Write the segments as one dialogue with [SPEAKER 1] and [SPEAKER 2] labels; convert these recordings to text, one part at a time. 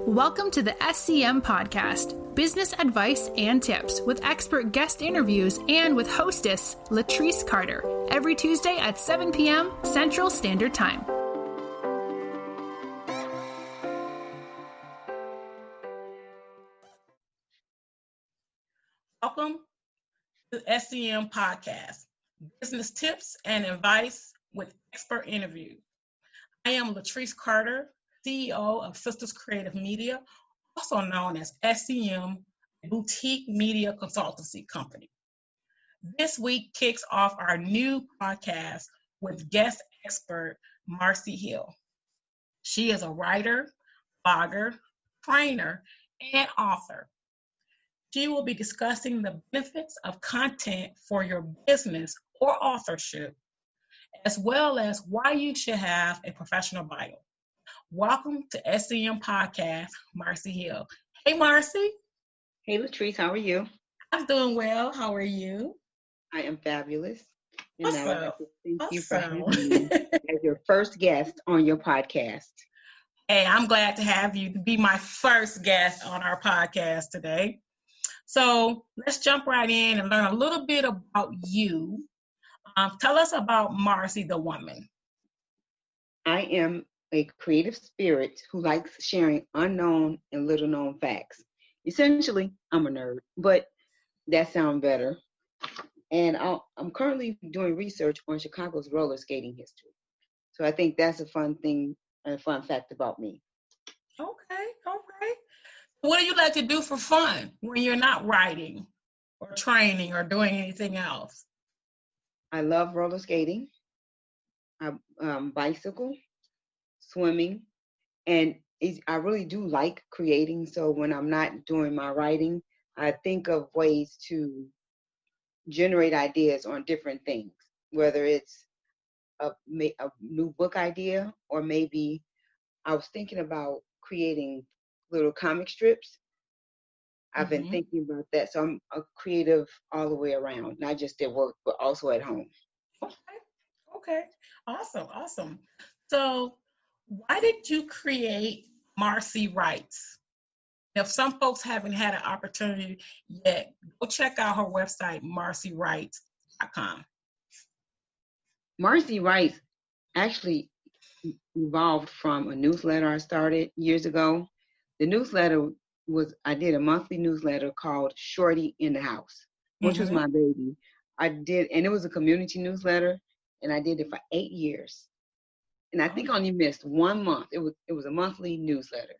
[SPEAKER 1] Welcome to the SCM Podcast, business advice and tips with expert guest interviews and with hostess Latrice Carter, every Tuesday at 7 p.m. Central Standard Time.
[SPEAKER 2] Welcome to SCM Podcast, business tips and advice with expert interviews. I am Latrice Carter, CEO of Sisters Creative Media, also known as SCM, a boutique media consultancy company. This week kicks off our new podcast with guest expert Marcie Hill. She is a writer, blogger, trainer, and author. She will be discussing the benefits of content for your business or authorship, as well as why you should have a professional bio. Welcome to SCM Podcast, Marcie Hill. Hey, Marcie.
[SPEAKER 3] Hey, Latrice, how are you?
[SPEAKER 2] I'm doing well. How are you?
[SPEAKER 3] I am fabulous. And
[SPEAKER 2] Awesome.
[SPEAKER 3] I would like to thank you for having me as your first guest on your podcast.
[SPEAKER 2] Hey, I'm glad to have you to be my first guest on our podcast today. So let's jump right in and learn a little bit about you. Tell us about Marcie the woman.
[SPEAKER 3] I am a creative spirit who likes sharing unknown and little known facts. Essentially, I'm a nerd, but that sounds better. And I'm currently doing research on Chicago's roller skating history. So I think that's a fun thing and a fun fact about me.
[SPEAKER 2] Okay. What do you like to do for fun when you're not writing or training or doing anything else?
[SPEAKER 3] I love roller skating, bicycle, swimming, and I really do like creating. So when I'm not doing my writing, I think of ways to generate ideas on different things, whether it's a new book idea, or maybe I was thinking about creating little comic strips. I've been thinking about that. So I'm a creative all the way around, not just at work, but also at home.
[SPEAKER 2] Okay. Awesome. So why did you create Marcie Writes? If some folks haven't had an opportunity yet, go check out her website, marciewrites.com.
[SPEAKER 3] Marcie Writes actually evolved from a newsletter I started years ago. The newsletter I did a monthly newsletter called Shorty in the House, which was my baby. And it was a community newsletter, and I did it for 8 years. And I think I only missed 1 month. It was a monthly newsletter.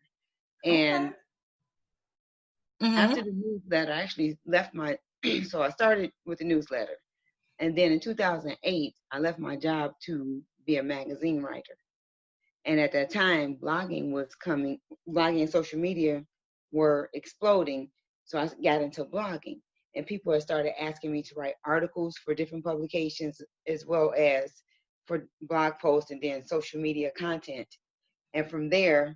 [SPEAKER 3] And after the newsletter, I actually left so I started with the newsletter. And then in 2008, I left my job to be a magazine writer. And at that time, blogging and social media were exploding. So I got into blogging, and people had started asking me to write articles for different publications, as well as for blog posts and then social media content. And from there,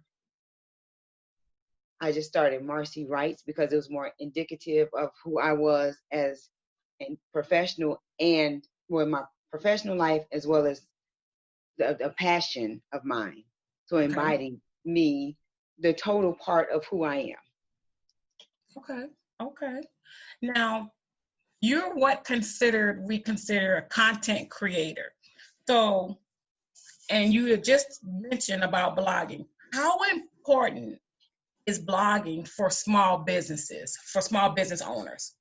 [SPEAKER 3] I just started Marcie Writes because it was more indicative of who I was as a professional, and my professional life, as well as a passion of mine. So embodying me, the total part of who I am.
[SPEAKER 2] Okay. Now, you're what we consider a content creator. So, and you had just mentioned about blogging. How important is blogging for small businesses, for small business owners?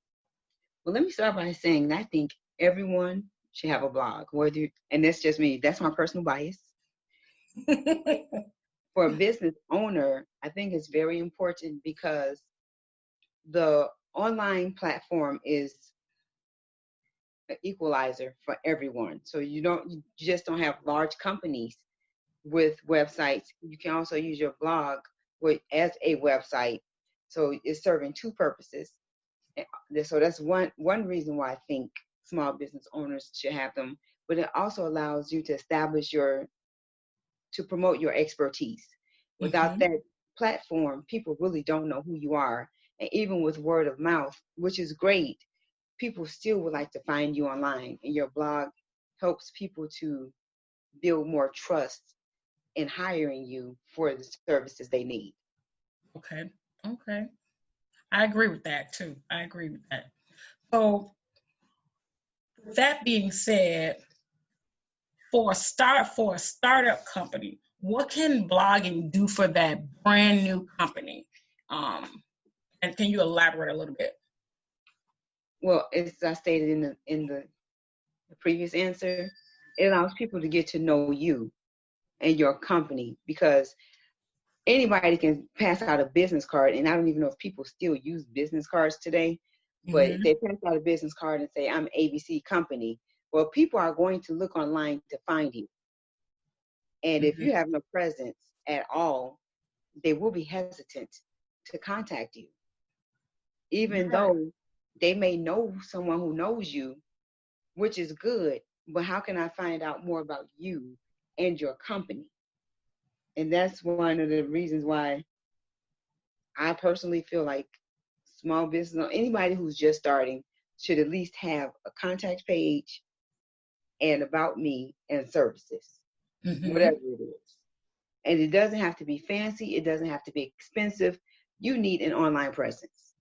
[SPEAKER 3] Well, let me start by saying that I think everyone should have a blog, and that's just me. That's my personal bias. For a business owner, I think it's very important because the online platform is an equalizer for everyone. So you just don't have large companies with websites. You can also use your blog as a website. So it's serving two purposes. So that's one reason why I think small business owners should have them. But it also allows you to to promote your expertise. Without that platform, people really don't know who you are. And even with word of mouth, which is great, people still would like to find you online. And your blog helps people to build more trust in hiring you for the services they need.
[SPEAKER 2] Okay. Okay. I agree with that too. I agree with that. So, with that being said, for a startup company, what can blogging do for that brand new company? And can you elaborate a little bit?
[SPEAKER 3] Well, as I stated in the previous answer, it allows people to get to know you and your company, because anybody can pass out a business card, and I don't even know if people still use business cards today, but if they pass out a business card and say, I'm ABC company, well, people are going to look online to find you. And if you have no presence at all, they will be hesitant to contact you, even though they may know someone who knows you, which is good. But how can I find out more about you and your company? And that's one of the reasons why I personally feel like small business or anybody who's just starting should at least have a contact page and about me and services, whatever it is. And it doesn't have to be fancy. It doesn't have to be expensive. You need an online presence.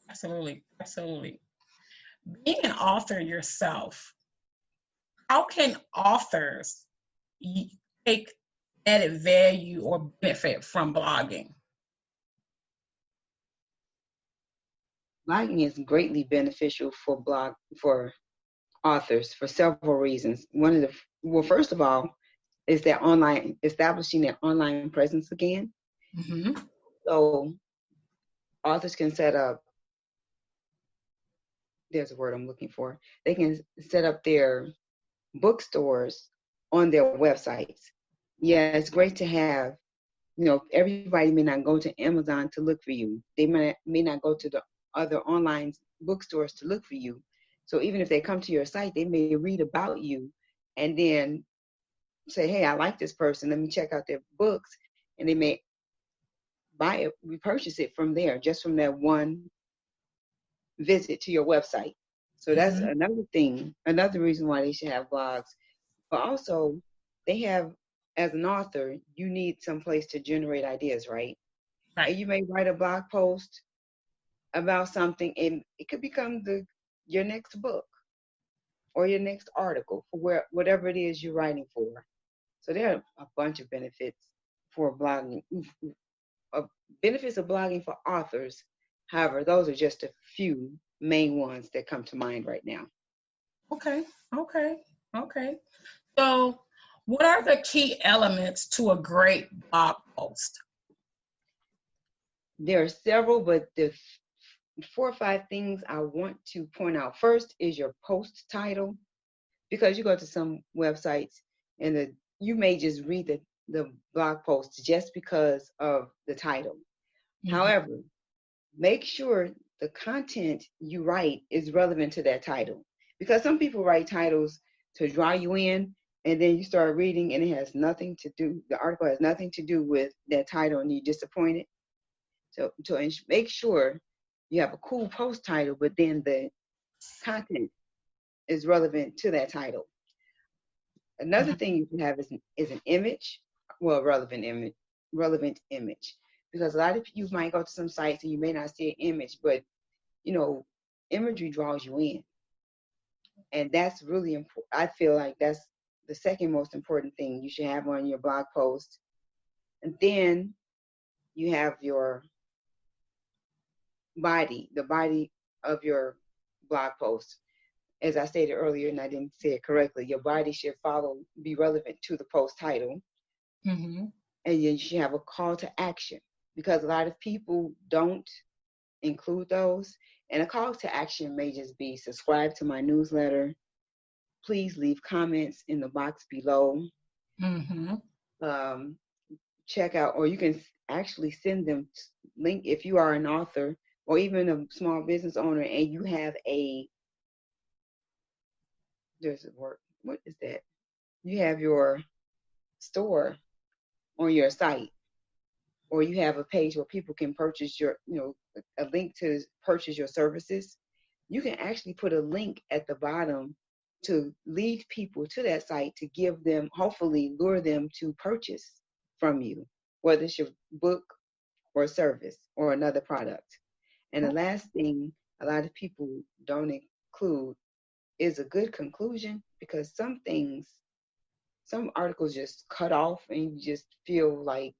[SPEAKER 2] Absolutely. Absolutely. Being an author yourself, how can authors take added value or benefit from blogging?
[SPEAKER 3] Blogging is greatly beneficial for authors for several reasons. First of all, is establishing their online presence again. So authors can set up, there's a word I'm looking for, they can set up their bookstores on their websites. Yeah, it's great to have, everybody may not go to Amazon to look for you. They may not go to the other online bookstores to look for you. So even if they come to your site, they may read about you and then say, hey, I like this person. Let me check out their books. And they may buy it, repurchase it from there, just from that one visit to your website. So that's another reason why they should have blogs. But also, they have, as an author, you need some place to generate ideas, right? And you may write a blog post about something, and it could become your next book or your next article for whatever it is you're writing for. So there are a bunch of benefits for blogging, benefits of blogging for authors. However, those are just a few main ones that come to mind right now.
[SPEAKER 2] Okay. So, what are the key elements to a great blog post?
[SPEAKER 3] There are several, but the 4 or 5 things I want to point out. First is your post title, because you go to some websites and you may just read the blog post just because of the title. However, make sure the content you write is relevant to that title, because some people write titles to draw you in, and then you start reading and the article has nothing to do with that title, and you're disappointed. So to make sure you have a cool post title, but then the content is relevant to that title. Another thing you can have is an image, relevant image, because a lot of you might go to some sites and you may not see an image, but imagery draws you in, and that's really important. I feel like that's the second most important thing you should have on your blog post. And then you have your body, the body of your blog post. As I stated earlier, and I didn't say it correctly, your body should be relevant to the post title. And then you should have a call to action, because a lot of people don't include those. And a call to action may just be subscribe to my newsletter. Please leave comments in the box below. Check out, or you can actually send them link if you are an author or even a small business owner and you have what is that? You have your store on your site, or you have a page where people can purchase a link to purchase your services. You can actually put a link at the bottom to lead people to that site, to give them, hopefully lure them to purchase from you whether it's your book or service or another product. And the last thing a lot of people don't include is a good conclusion, because some articles just cut off and you just feel like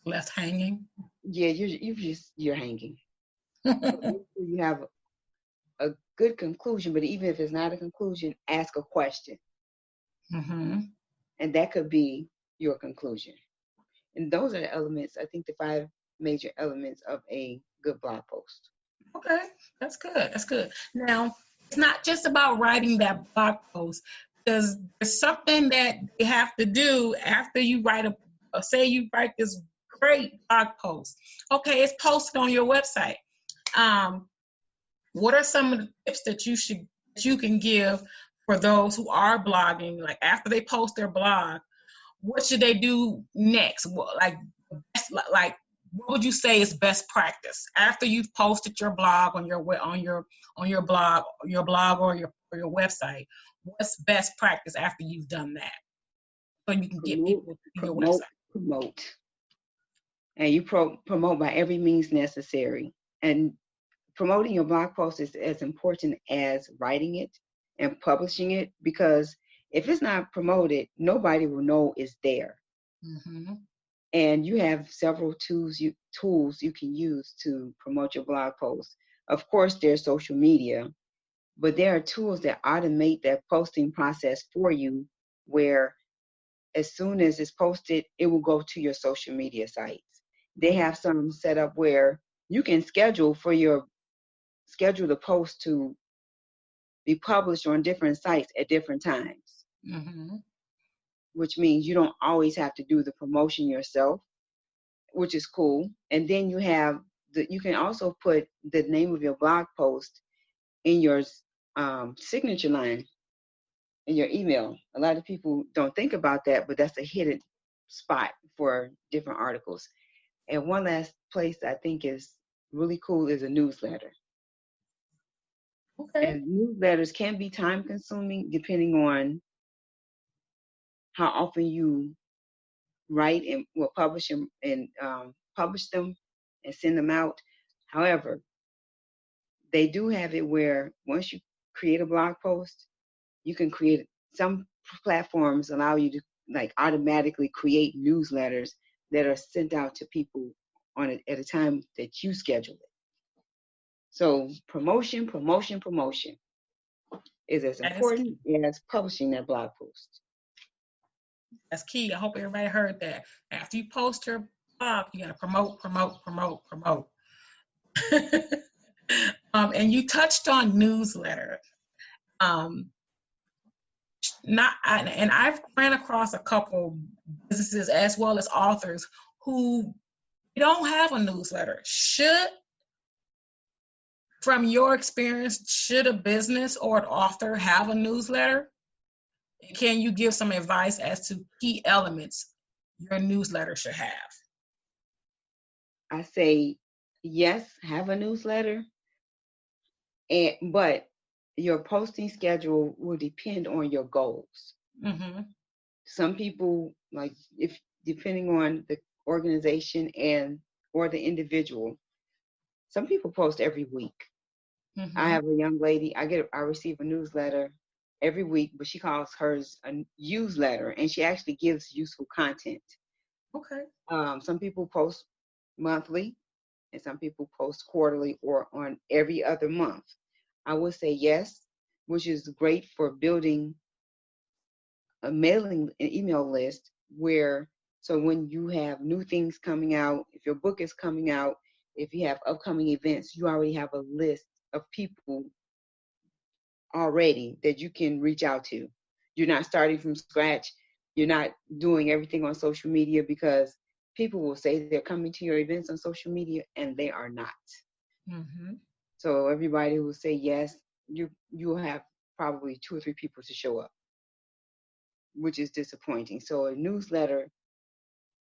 [SPEAKER 2] left hanging.
[SPEAKER 3] Yeah, you're hanging. So make sure you have a good conclusion, but even if it's not a conclusion, ask a question.
[SPEAKER 2] Mm-hmm.
[SPEAKER 3] And that could be your conclusion. And those are the elements, I think the 5 major elements of a good blog post.
[SPEAKER 2] Okay, that's good. That's good. Now, it's not just about writing that blog post, because there's something that you have to do after you write say you write this great blog post. Okay, it's posted on your website. What are some of the tips that you can give for those who are blogging? Like after they post their blog, what should they do next? What would you say is best practice after you've posted your blog on your blog or your website? What's best practice after you've done that, so you can get people to your website?
[SPEAKER 3] Promote, and you promote by every means necessary. And promoting your blog post is as important as writing it and publishing it, because if it's not promoted, nobody will know it's there.
[SPEAKER 2] Mm-hmm.
[SPEAKER 3] And you have several tools you can use to promote your blog post. Of course, there's social media, but there are tools that automate that posting process for you, where as soon as it's posted, it will go to your social media sites. They have some set up where you can schedule the post to be published on different sites at different times.
[SPEAKER 2] Mm-hmm.
[SPEAKER 3] Which means you don't always have to do the promotion yourself, which is cool. And then you can also put the name of your blog post in your signature line in your email. A lot of people don't think about that, but that's a hidden spot for different articles. And one last place I think is really cool is a newsletter.
[SPEAKER 2] Okay.
[SPEAKER 3] And newsletters can be time consuming depending on how often you write and will publish them and publish them and send them out. However, they do have it where once you create a blog post, you can create, some platforms allow you to like automatically create newsletters that are sent out to people at a time that you schedule it. So promotion is as important as publishing that blog post.
[SPEAKER 2] That's key. I hope everybody heard that. After you post your blog, you got to promote. And you touched on newsletter. I've ran across a couple businesses as well as authors who don't have a newsletter. From your experience, should a business or an author have a newsletter? Can you give some advice as to key elements your newsletter should have?
[SPEAKER 3] I say yes, have a newsletter, but your posting schedule will depend on your goals.
[SPEAKER 2] Mm-hmm.
[SPEAKER 3] Some people, like, if depending on the organization or the individual, some people post every week. Mm-hmm. I have a young lady, I receive a newsletter every week, but she calls hers a newsletter, and she actually gives useful content.
[SPEAKER 2] Okay.
[SPEAKER 3] Some people post monthly, and some people post quarterly or on every other month. I would say yes, which is great for building a mailing an email list so when you have new things coming out, if your book is coming out, if you have upcoming events, you already have a list of people already that you can reach out to. You're not starting from scratch. You're not doing everything on social media, because people will say they're coming to your events on social media and they are not. Mm-hmm. So everybody will say yes, you'll have probably 2 or 3 people to show up, which is disappointing. So a newsletter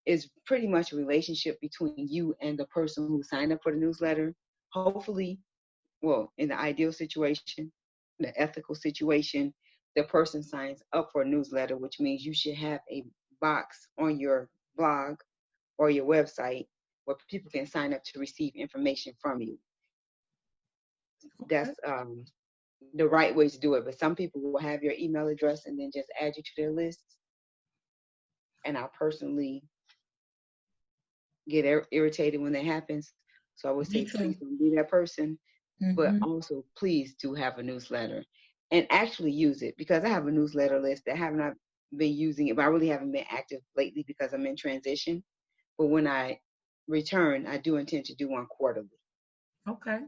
[SPEAKER 3] is pretty much a relationship between you and the person who signed up for the newsletter. Hopefully, well, in the ideal situation, the ethical situation, the person signs up for a newsletter, which means you should have a box on your blog or your website where people can sign up to receive information from you. That's the right way to do it. But some people will have your email address and then just add you to their list. And I personally get irritated when that happens. So I would say, please don't be that person. But also, please do have a newsletter and actually use it, because I have a newsletter list that I have not been using it, but I really haven't been active lately because I'm in transition. But when I return, I do intend to do one quarterly.
[SPEAKER 2] Okay.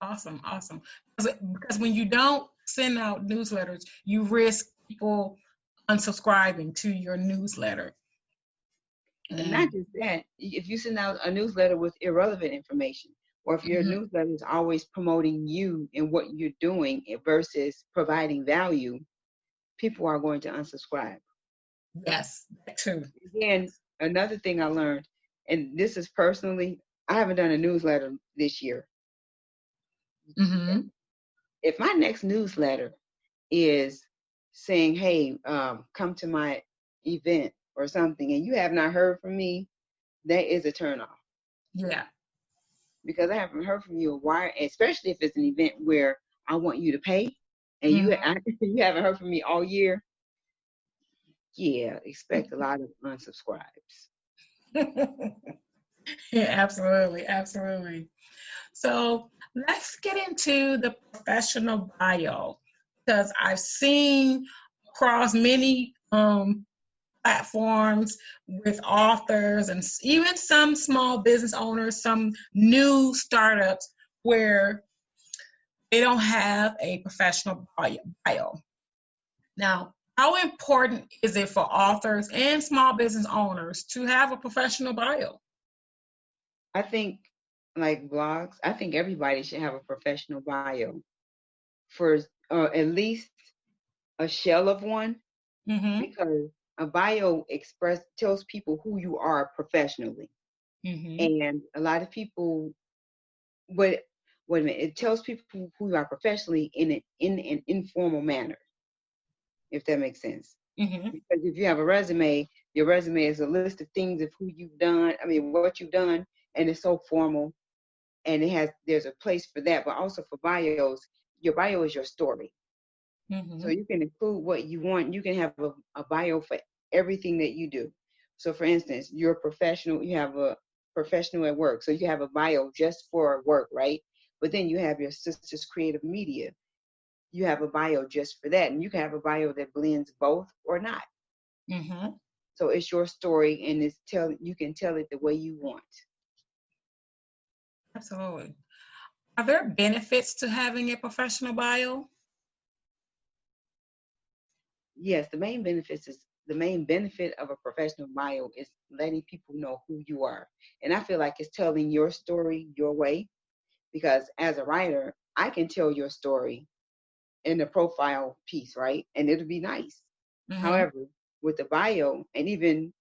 [SPEAKER 2] Awesome. Because when you don't send out newsletters, you risk people unsubscribing to your newsletter.
[SPEAKER 3] And not just that, if you send out a newsletter with irrelevant information, or if your newsletter is always promoting you and what you're doing versus providing value, people are going to unsubscribe.
[SPEAKER 2] Yes, that too.
[SPEAKER 3] Again, another thing I learned, and this is personally, I haven't done a newsletter this year. If my next newsletter is saying, hey, come to my event or something, and you have not heard from me, that is a turnoff.
[SPEAKER 2] Yeah.
[SPEAKER 3] Because I haven't heard from you a while, especially if it's an event where I want you to pay, and you haven't heard from me all year. Yeah, expect a lot of unsubscribes.
[SPEAKER 2] Yeah, absolutely. So let's get into the professional bio, because I've seen across many platforms with authors and even some small business owners, some new startups where they don't have a professional bio. Now, how important is it for authors and small business owners to have a professional bio?
[SPEAKER 3] I think, like blogs, I think everybody should have a professional bio for at least a shell of one, because a bio tells people who you are professionally. And a lot of people, wait a minute, it tells people who you are professionally in an informal manner, if that makes sense. Because if you have a resume, your resume is a list of things of what you've done, and it's so formal, and there's a place for that. But also for bios, your bio is your story. So you can include what you want. You can have a bio for everything that you do. So for instance, you're a professional, you have a professional at work. So you have a bio just for work, right? But then you have your sister's creative media. You have a bio just for that. And you can have a bio that blends both or not. So it's your story, and you can tell it the way you want.
[SPEAKER 2] Absolutely. Are there benefits to having a professional bio?
[SPEAKER 3] Yes, the main benefit of a professional bio is letting people know who you are. And I feel like it's telling your story your way, because as a writer, I can tell your story in the profile piece, right? And it'll be nice. However, with the bio, and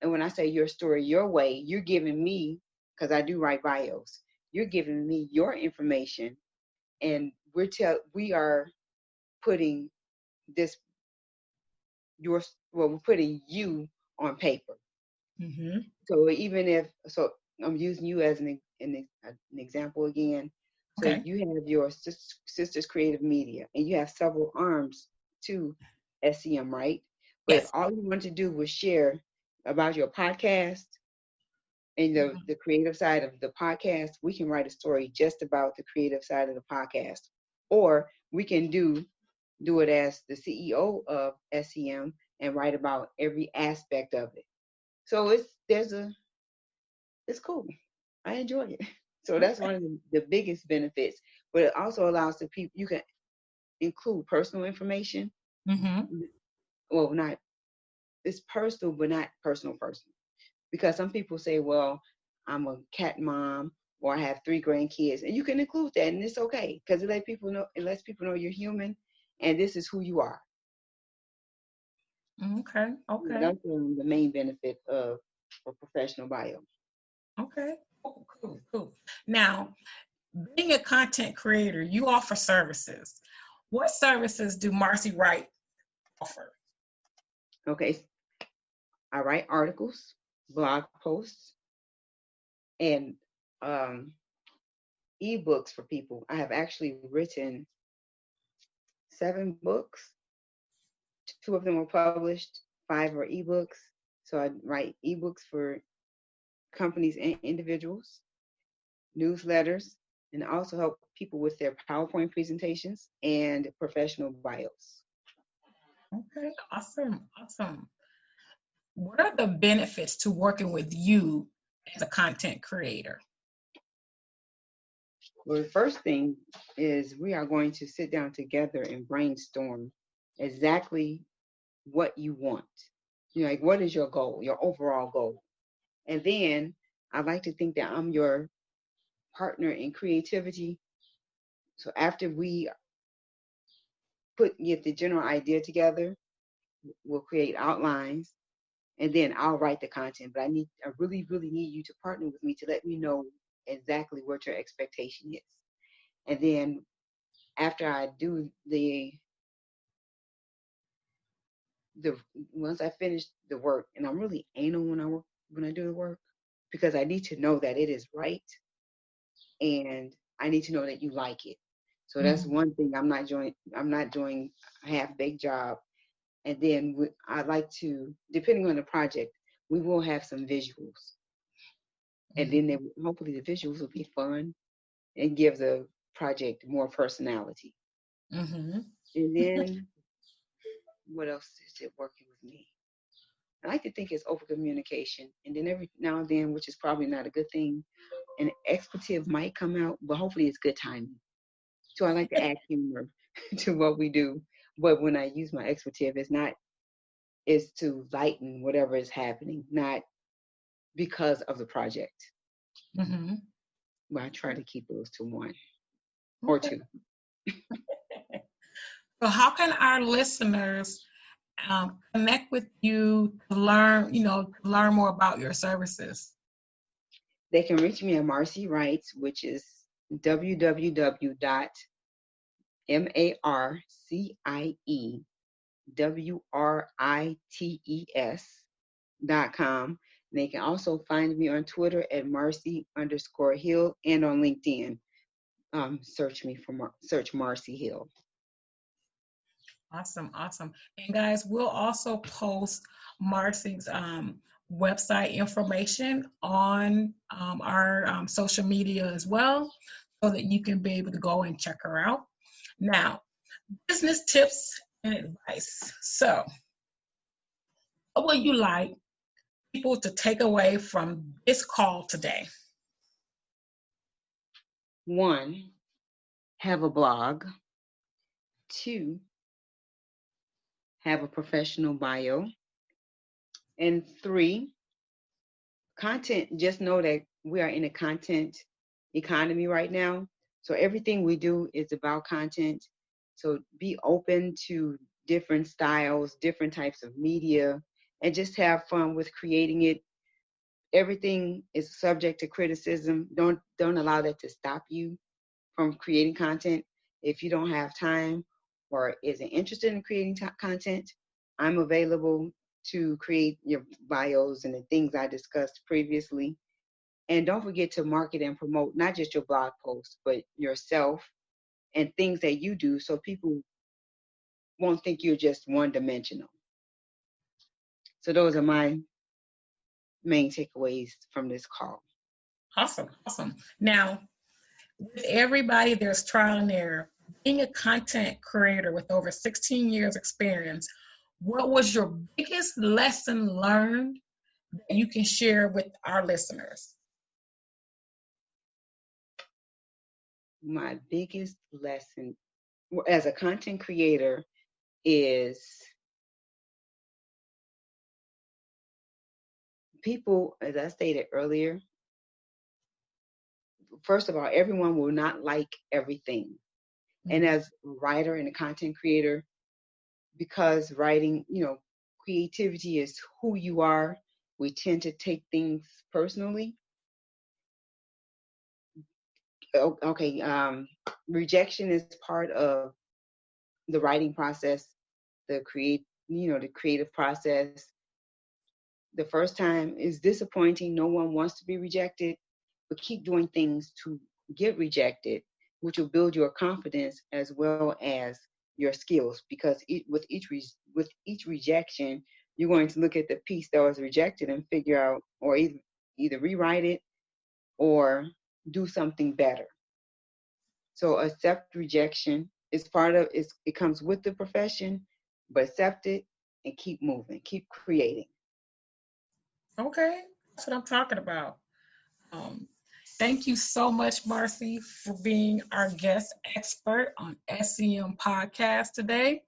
[SPEAKER 3] when I say your story your way, you're giving me, because I do write bios, you're giving me your information, and we are putting we're putting you on paper. So I'm using you as an example again. So you have your sister's creative media, and you have several arms to SCM, right? But if all you want to do was share about your podcast and the creative side of the podcast, we can write a story just about the creative side of the podcast. Or we can do it as the CEO of SCM and write about every aspect of it. So it's cool. I enjoy it. So that's one of the biggest benefits. But it also allows the people, you can include personal information. Well, it's personal, but not personal. Because some people say, well, I'm a cat mom, or I have 3 grandkids, and you can include that, and it's okay, because it lets people know you're human, and this is who you are.
[SPEAKER 2] Okay.
[SPEAKER 3] That's the main benefit of a professional bio.
[SPEAKER 2] Okay. Cool. Now, being a content creator, you offer services. What services do Marcie Wright offer?
[SPEAKER 3] Okay, I write articles, blog posts, and ebooks for people. I have actually written 7 books. 2 of them were published, 5 are ebooks. So I write ebooks for companies and individuals, newsletters, and also help people with their PowerPoint presentations and professional bios.
[SPEAKER 2] Okay, awesome, awesome. What are the benefits to working with you as a content creator?
[SPEAKER 3] Well, the first thing is we are going to sit down together and brainstorm exactly what you want. Like, what is your goal, your overall goal? And then I like to think that I'm your partner in creativity. So after we get the general idea together, we'll create outlines, and then I'll write the content. But I really, really need you to partner with me to let me know exactly what your expectation is. And then after I do the once I finish the work, and I'm really anal when I do the work, because I need to know that it is right, and I need to know that you like it. So that's one thing I'm not doing a half-baked job. And then I like to, depending on the project, we will have some visuals. And then hopefully the visuals will be fun and give the project more personality. And then what else is it working with me? I like to think it's over communication. And then every now and then, which is probably not a good thing, an expletive might come out, but hopefully it's good timing. So I like to add humor to what we do. But when I use my expletive, it's to lighten whatever is happening, not because of the project. But I try to keep those to 1 or 2.
[SPEAKER 2] So how can our listeners connect with you to learn more about your services?
[SPEAKER 3] They can reach me at Marcie Writes, which is www.marciewrites.com. They can also find me on Twitter at Marcie_Hill and on LinkedIn. Search Marcie Hill.
[SPEAKER 2] Awesome. And guys, we'll also post Marcie's website information on our social media as well, so that you can be able to go and check her out. Now, business tips and advice. So, what would you like people to take away from this call today?
[SPEAKER 3] 1, have a blog. 2, have a professional bio. And 3, content. Just know that we are in a content economy right now. So everything we do is about content. So be open to different styles, different types of media, and just have fun with creating it. Everything is subject to criticism. Don't allow that to stop you from creating content. If you don't have time or isn't interested in creating content, I'm available to create your bios and the things I discussed previously. And don't forget to market and promote not just your blog posts, but yourself and things that you do, so people won't think you're just one-dimensional. So those are my main takeaways from this call.
[SPEAKER 2] Awesome. Now, with everybody, there's trial and error. Being a content creator with over 16 years experience, what was your biggest lesson learned that you can share with our listeners?
[SPEAKER 3] My biggest lesson as a content creator is people, as I stated earlier, first of all, everyone will not like everything. And as a writer and a content creator, because writing, creativity is who you are, we tend to take things personally. Okay, rejection is part of the writing process. The the creative process. The first time is disappointing. No one wants to be rejected, but keep doing things to get rejected, which will build your confidence as well as your skills. Because with each rejection, you're going to look at the piece that was rejected and figure out, or either rewrite it or do something better. So accept rejection. It's part of it comes with the profession, but accept it and keep moving, keep creating.
[SPEAKER 2] Okay, that's what I'm talking about. Thank you so much, Marcie, for being our guest expert on SEM podcast today.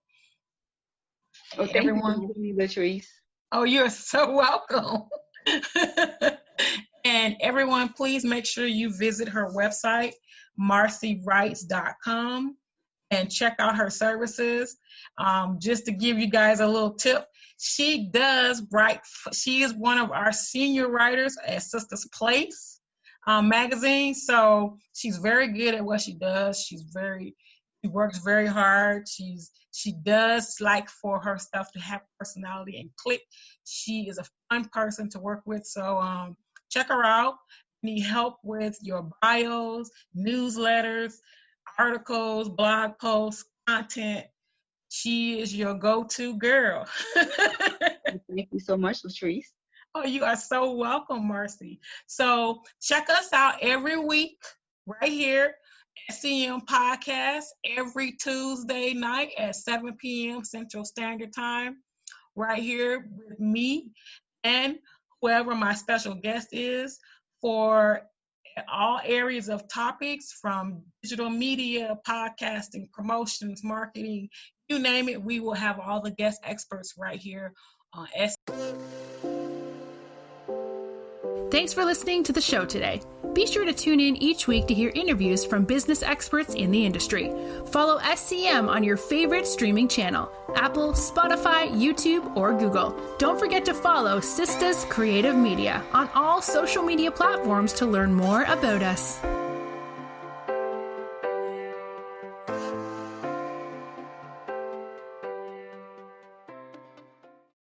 [SPEAKER 3] Oh, thank you for having me, Latrice.
[SPEAKER 2] Oh, you're so welcome. And everyone, please make sure you visit her website, marciewrites.com, and check out her services. Just to give you guys a little tip, she does write. She is one of our senior writers at Sisters Place magazine. So she's very good at what she does. She works very hard. She does like for her stuff to have personality and click. She is a fun person to work with. So check her out. Need help with your bios, newsletters, articles, blog posts, content. She is your go-to girl.
[SPEAKER 3] Thank you so much, Latrice.
[SPEAKER 2] Oh, you are so welcome, Marcie. So check us out every week right here, SEM Podcast, every Tuesday night at 7 p.m. Central Standard Time, right here with me and whoever my special guest is for all areas of topics from digital media, podcasting, promotions, marketing, you name it. We will have all the guest experts right here on
[SPEAKER 1] Thanks for listening to the show today. Be sure to tune in each week to hear interviews from business experts in the industry. Follow SCM on your favorite streaming channel, Apple, Spotify, YouTube, or Google. Don't forget to follow Sisters Creative Media on all social media platforms to learn more about us.